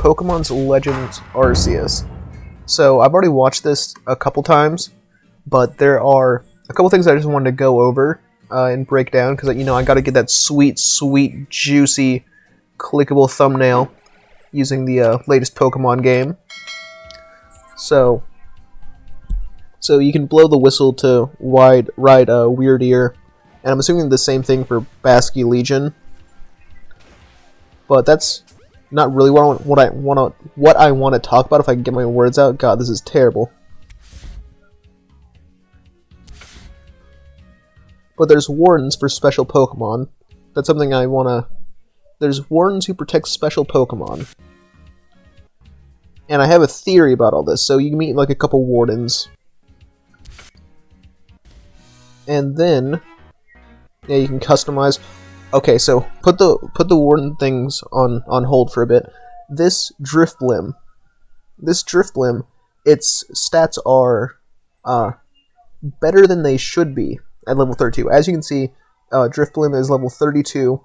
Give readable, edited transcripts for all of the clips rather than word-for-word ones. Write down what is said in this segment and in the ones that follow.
Pokemon's Legends Arceus. So I've already watched this a couple times, but there are a couple things I just wanted to go over and break down, because I got to get that sweet, juicy, clickable thumbnail using the latest Pokemon game. So you can blow the whistle to ride Weird Ear, and I'm assuming the same thing for Basky Legion. But that's not really what I want to talk about. If I can get my words out. God, this is terrible. But there's wardens for special Pokemon. That's something I want to... There's wardens who protect special Pokemon. And I have a theory about all this. So you can meet like a couple wardens. And then... yeah, you can customize... Okay, so put the warden things on hold for a bit. This Drifblim, its stats are better than they should be at level 32. As you can see, Drifblim is level 32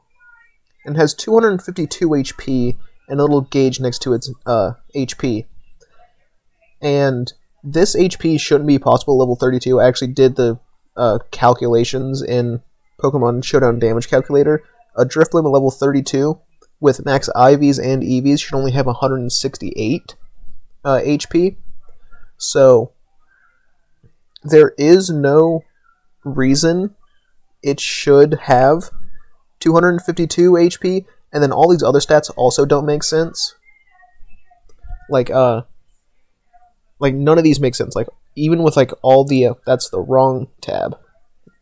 and has 252 HP and a little gauge next to its HP. And this HP shouldn't be possible at level 32. I actually did the calculations in Pokemon Showdown Damage Calculator. A Drifblim at level 32 with max IVs and EVs should only have 168 HP. So there is no reason it should have 252 HP, and then all these other stats also don't make sense. Like none of these make sense. Like even with like all the that's the wrong tab.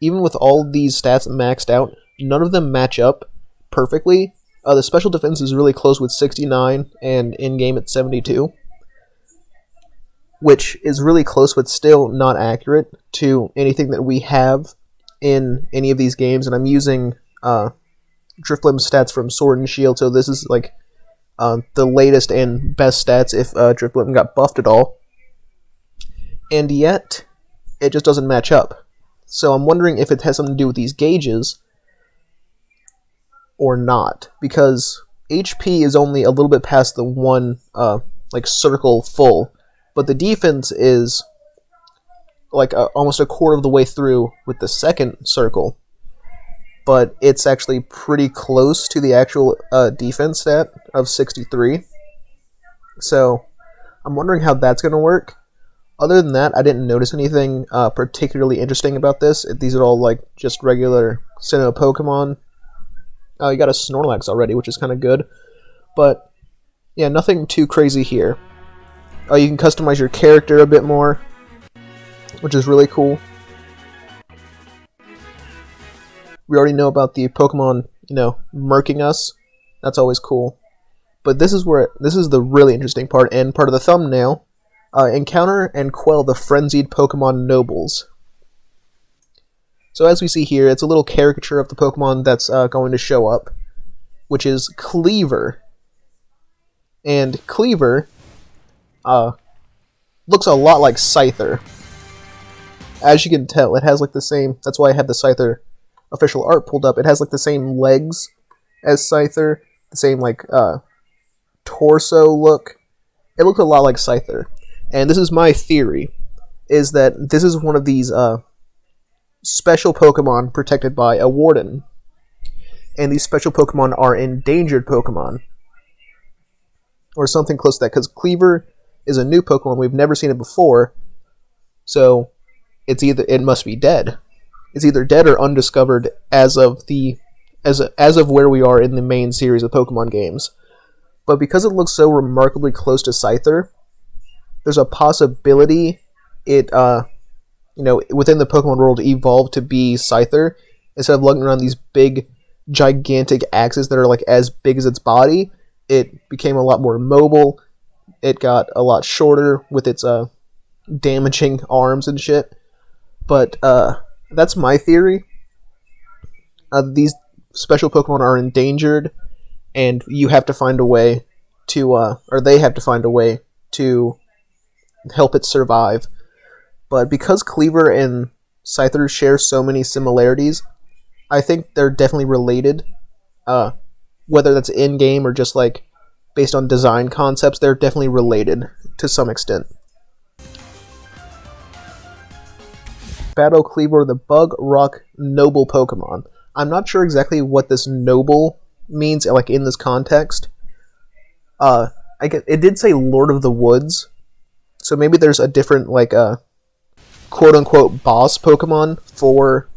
Even with all these stats maxed out, none of them match up perfectly. The special defense is really close with 69, and in-game it's 72. Which is really close, but still not accurate to anything that we have in any of these games. And I'm using Drifblim stats from Sword and Shield, so this is like the latest and best stats if Drifblim got buffed at all. And yet, it just doesn't match up. So I'm wondering if it has something to do with these gauges or not, because HP is only a little bit past the one like circle full, but the defense is like almost a quarter of the way through with the second circle, but it's actually pretty close to the actual defense stat of 63. So I'm wondering how that's going to work. Other than that, I didn't notice anything particularly interesting about this. These are all like just regular sinnoh Pokemon. You got a Snorlax already, which is kind of good. But yeah, nothing too crazy here. You can customize your character a bit more, which is really cool. We already know about the Pokemon, murking us. That's always cool. But this is the really interesting part, and part of the thumbnail. Encounter and quell the frenzied Pokemon nobles. So as we see here, it's a little caricature of the Pokemon that's going to show up, which is Cleaver. And Cleaver looks a lot like Scyther. As you can tell, it has like the same... That's why I have the Scyther official art pulled up. It has like the same legs as Scyther, the same like torso look. It looks a lot like Scyther. And this is my theory, is that this is one of these special Pokemon protected by a warden. And these special Pokemon are endangered Pokemon. Or something close to that, because Cleaver is a new Pokemon. We've never seen it before. So it must be dead. It's either dead or undiscovered as of where we are in the main series of Pokemon games. But because it looks so remarkably close to Scyther, there's a possibility it, within the Pokemon world evolved to be Scyther. Instead of lugging around these big, gigantic axes that are like as big as its body, it became a lot more mobile. It got a lot shorter with its damaging arms and shit. But that's my theory. These special Pokemon are endangered, and you have to find a way to, or they have to find a way to help it survive. But because Cleaver and Scyther share so many similarities, I think they're definitely related. Whether that's in-game or just like based on design concepts, they're definitely related to some extent. Battle Cleavor, the Bug Rock Noble Pokemon. I'm not sure exactly what this noble means, like, in this context. It did say Lord of the Woods, so maybe there's a different, like, quote-unquote boss Pokemon for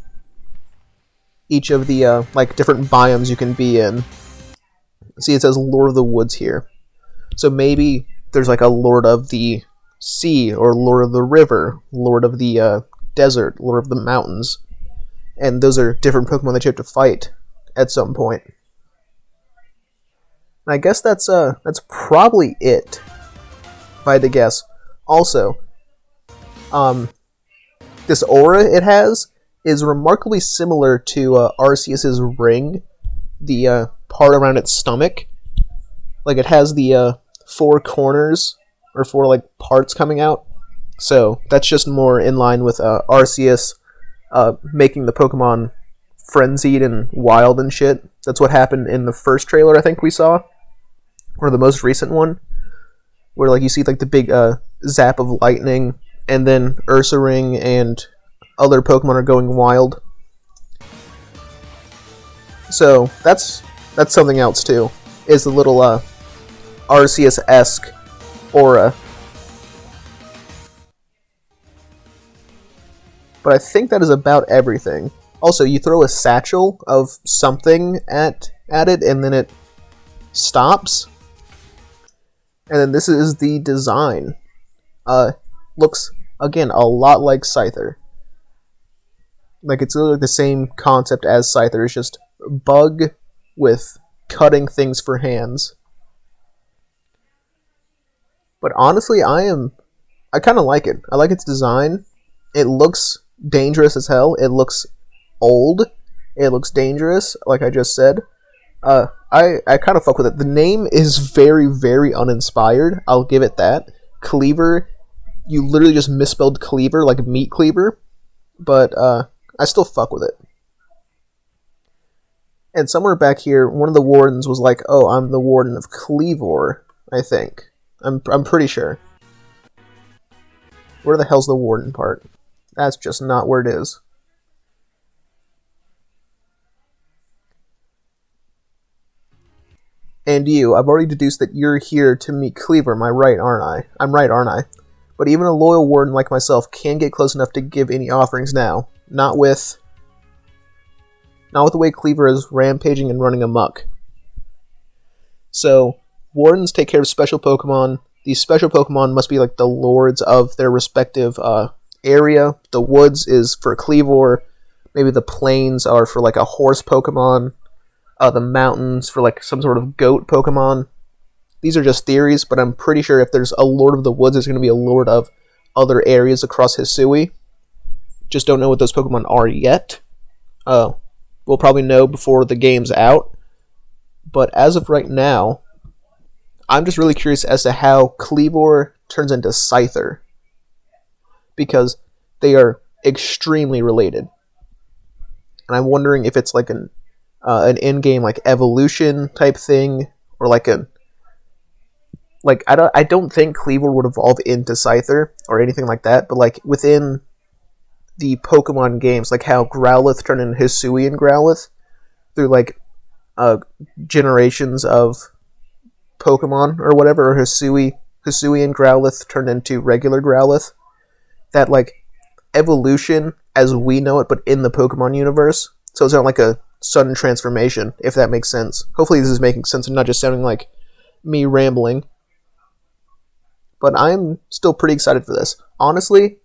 each of the, like, different biomes you can be in. See, it says Lord of the Woods here. So maybe there's, like, a Lord of the Sea, or Lord of the River, Lord of the, Desert, Lord of the Mountains. And those are different Pokemon that you have to fight at some point. And I guess that's probably it, if I had to guess. Also, this aura it has is remarkably similar to Arceus' ring, the part around its stomach. Like, it has the 4 corners, or 4, like, parts coming out. So that's just more in line with Arceus making the Pokemon frenzied and wild and shit. That's what happened in the first trailer I think we saw, or the most recent one, where, like, you see, like, the big zap of lightning, and then Ursaring and other Pokemon are going wild. So that's something else too, is the little Arceus-esque aura. But I think that is about everything. Also, you throw a satchel of something at it, and then it stops. And then this is the design. Looks, again, a lot like Scyther. Like, it's literally the same concept as Scyther. It's just a bug with cutting things for hands. But honestly, I kind of like it. I like its design. It looks dangerous as hell. It looks old. It looks dangerous, like I just said. I kind of fuck with it. The name is very, very uninspired. I'll give it that. Cleaver, you literally just misspelled cleaver, like meat cleaver. But I still fuck with it. And somewhere back here, one of the wardens was like, "Oh, I'm the warden of Cleavor," I think. I'm pretty sure. Where the hell's the warden part? That's just not where it is. And you, I've already deduced that you're here to meet Cleaver, am I right, aren't I? I'm right, aren't I? But even a loyal warden like myself can't get close enough to give any offerings now. Not with the way Cleaver is rampaging and running amok. So, wardens take care of special Pokemon. These special Pokemon must be like the lords of their respective area. The woods is for Cleavor. Maybe the plains are for like a horse Pokemon. The mountains for like some sort of goat Pokemon. These are just theories, but I'm pretty sure if there's a Lord of the Woods, there's going to be a Lord of other areas across Hisui. Just don't know what those Pokemon are yet. We'll probably know before the game's out. But as of right now, I'm just really curious as to how Cleavor turns into Scyther. Because they are extremely related. And I'm wondering if it's like an in-game like evolution type thing, or like I don't think Cleavor would evolve into Scyther or anything like that, but like within the Pokemon games, like how Growlithe turned into Hisuian Growlithe through like generations of Pokemon or whatever, or Hisuian Growlithe turned into regular Growlithe. That like evolution as we know it, but in the Pokemon universe. So it's not like a sudden transformation, if that makes sense. Hopefully this is making sense and not just sounding like me rambling. But I'm still pretty excited for this. Honestly,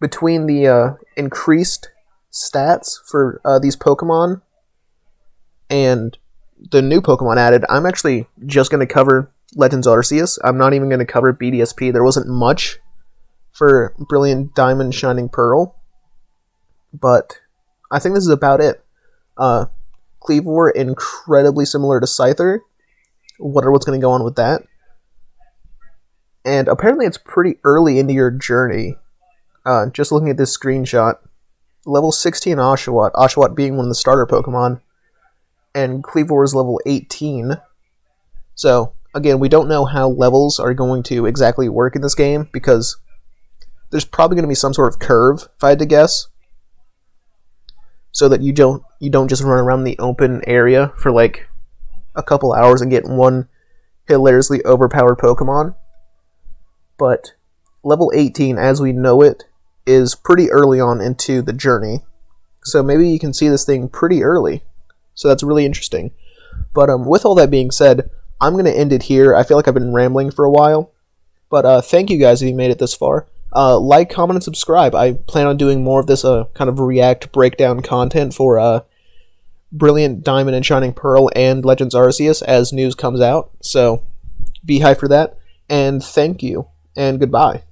between the increased stats for these Pokemon and the new Pokemon added, I'm actually just going to cover Legends Arceus. I'm not even going to cover BDSP. There wasn't much for Brilliant Diamond Shining Pearl. But I think this is about it. Cleavor, incredibly similar to Scyther. Wonder what's going to go on with that. And apparently it's pretty early into your journey. Just looking at this screenshot. Level 16 Oshawott. Oshawott being one of the starter Pokemon. And Cleavor is level 18. So, Again, we don't know how levels are going to exactly work in this game, because there's probably going to be some sort of curve, if I had to guess, so that you don't just run around the open area for like a couple hours and get one hilariously overpowered Pokemon. But level 18, as we know it, is pretty early on into the journey. So maybe you can see this thing pretty early. So that's really interesting. But with all that being said, I'm going to end it here. I feel like I've been rambling for a while. But thank you guys if you made it this far. Like, comment, and subscribe. I plan on doing more of this kind of React breakdown content for Brilliant Diamond and Shining Pearl and Legends Arceus as news comes out. So be hyped for that. And thank you. And goodbye.